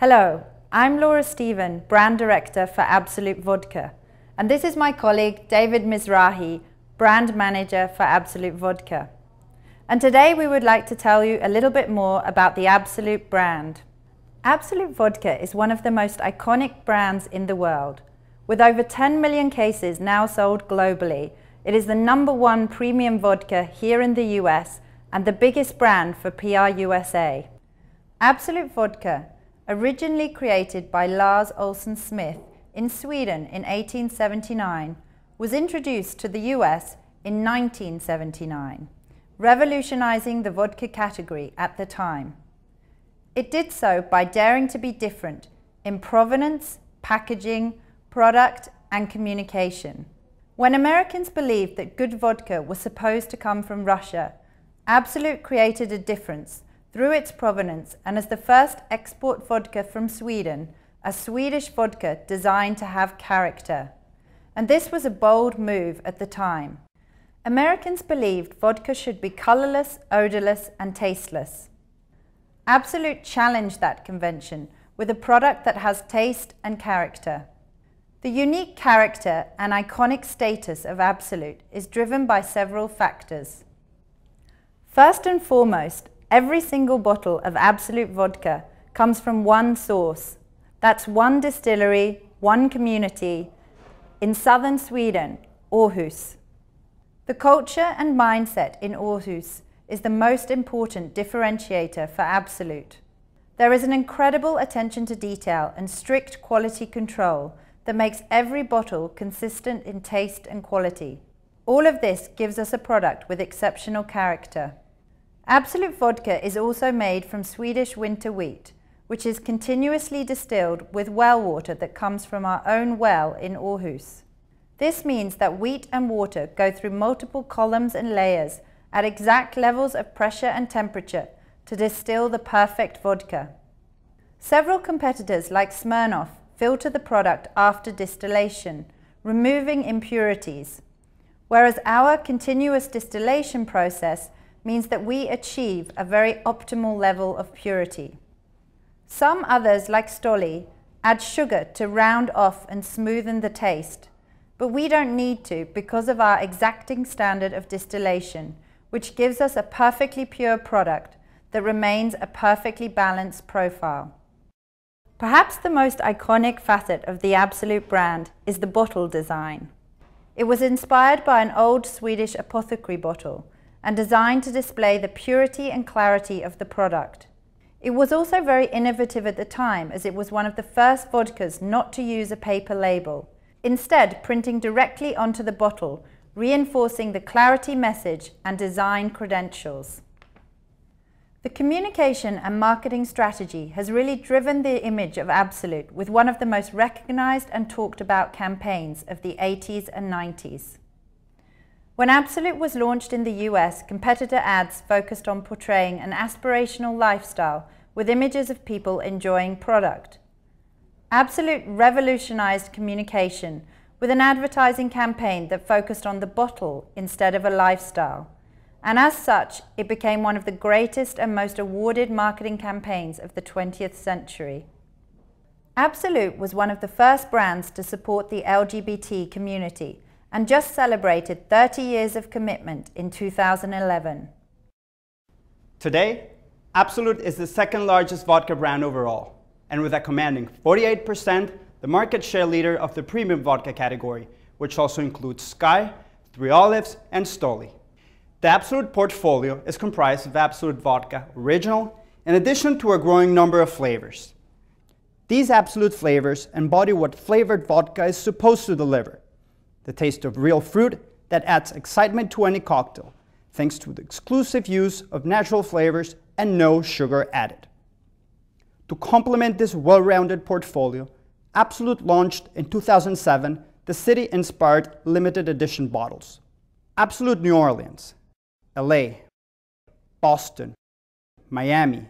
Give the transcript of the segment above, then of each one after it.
Hello, I'm Laura Stephen, Brand Director for Absolut Vodka, and this is my colleague David Mizrahi, Brand Manager for Absolut Vodka. And today we would like to tell you a little bit more about the Absolut brand. Absolut Vodka is one of the most iconic brands in the world. With over 10 million cases now sold globally, it is the #1 premium vodka here in the US and the biggest brand for PR USA. Absolut Vodka, originally created by Lars Olsson Smith in Sweden in 1879, was introduced to the US in 1979, revolutionizing the vodka category at the time. It did so by daring to be different in provenance, packaging, product, and communication. When Americans believed that good vodka was supposed to come from Russia, Absolut created a difference through its provenance and as the first export vodka from Sweden, a Swedish vodka designed to have character. And this was a bold move at the time. Americans believed vodka should be colorless, odorless, and tasteless. Absolut challenged that convention with a product that has taste and character. The unique character and iconic status of Absolut is driven by several factors. First and foremost, every single bottle of Absolut vodka comes from one source. That's one distillery, one community in southern Sweden, Århus. The culture and mindset in Århus is the most important differentiator for Absolut. There is an incredible attention to detail and strict quality control that makes every bottle consistent in taste and quality. All of this gives us a product with exceptional character. Absolut vodka is also made from Swedish winter wheat, which is continuously distilled with well water that comes from our own well in Århus. This means that wheat and water go through multiple columns and layers at exact levels of pressure and temperature to distill the perfect vodka. Several competitors like Smirnoff filter the product after distillation, removing impurities, whereas our continuous distillation process means that we achieve a very optimal level of purity. Some others, like Stoli, add sugar to round off and smoothen the taste, but we don't need to because of our exacting standard of distillation, which gives us a perfectly pure product that remains a perfectly balanced profile. Perhaps the most iconic facet of the Absolut brand is the bottle design. It was inspired by an old Swedish apothecary bottle and designed to display the purity and clarity of the product. It was also very innovative at the time as it was one of the first vodkas not to use a paper label, instead printing directly onto the bottle, reinforcing the clarity message and design credentials. The communication and marketing strategy has really driven the image of Absolut with one of the most recognized and talked about campaigns of the 80s and 90s. When Absolut was launched in the US, competitor ads focused on portraying an aspirational lifestyle with images of people enjoying product. Absolut revolutionized communication with an advertising campaign that focused on the bottle instead of a lifestyle. And as such, it became one of the greatest and most awarded marketing campaigns of the 20th century. Absolut was one of the first brands to support the LGBT community and just celebrated 30 years of commitment in 2011. Today, Absolut is the second largest vodka brand overall, and with a commanding 48%, the market share leader of the premium vodka category, which also includes Sky, Three Olives, and Stoli. The Absolut portfolio is comprised of Absolut Vodka Original, in addition to a growing number of flavors. These Absolut flavors embody what flavored vodka is supposed to deliver: the taste of real fruit that adds excitement to any cocktail, thanks to the exclusive use of natural flavors and no sugar added. To complement this well-rounded portfolio, Absolut launched in 2007 the city-inspired limited edition bottles. Absolut New Orleans, LA, Boston, Miami,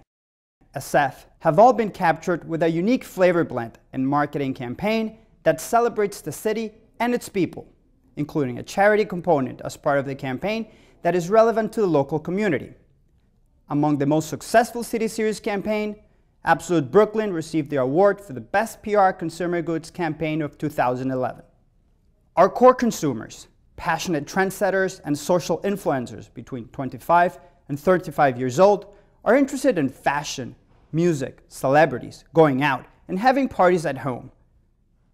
SF have all been captured with a unique flavor blend and marketing campaign that celebrates the city and its people, including a charity component as part of the campaign that is relevant to the local community. Among the most successful City Series campaign, Absolut Brooklyn received the award for the Best PR Consumer Goods Campaign of 2011. Our core consumers, passionate trendsetters and social influencers between 25 and 35 years old, are interested in fashion, music, celebrities, going out, and having parties at home.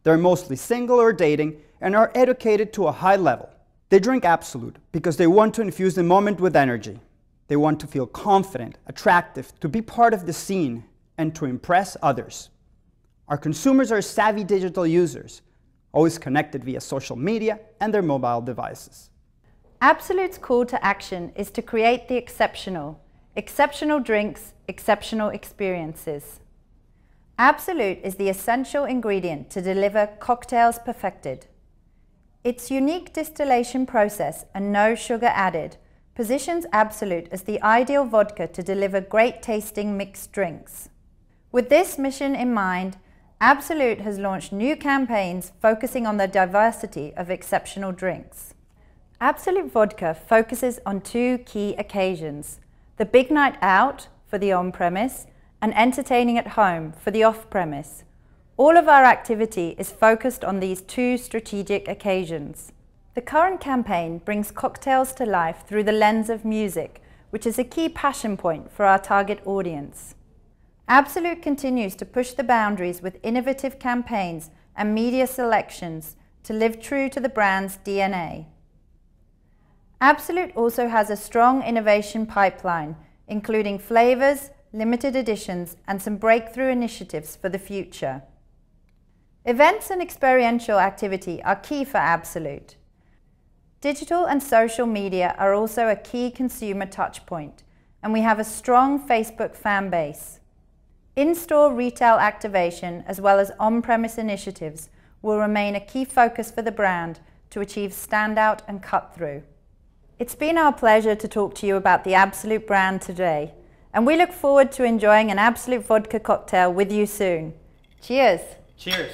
They're mostly single or dating and are educated to a high level. They drink Absolut because they want to infuse the moment with energy. They want to feel confident, attractive, to be part of the scene, and to impress others. Our consumers are savvy digital users, always connected via social media and their mobile devices. Absolut's call to action is to create the exceptional. Exceptional drinks, exceptional experiences. Absolut is the essential ingredient to deliver cocktails perfected. Its unique distillation process and no sugar added positions Absolut as the ideal vodka to deliver great tasting mixed drinks. With this mission in mind, Absolut has launched new campaigns focusing on the diversity of exceptional drinks. Absolut Vodka focuses on two key occasions: the big night out for the on-premise and entertaining at home for the off-premise. All of our activity is focused on these two strategic occasions. The current campaign brings cocktails to life through the lens of music, which is a key passion point for our target audience. Absolut continues to push the boundaries with innovative campaigns and media selections to live true to the brand's DNA. Absolut also has a strong innovation pipeline, including flavors, limited editions, and some breakthrough initiatives for the future. Events and experiential activity are key for Absolut. Digital and social media are also a key consumer touchpoint, and we have a strong Facebook fan base. In-store retail activation as well as on-premise initiatives will remain a key focus for the brand to achieve standout and cut-through. It's been our pleasure to talk to you about the Absolut brand today, and we look forward to enjoying an Absolut vodka cocktail with you soon. Cheers! Cheers!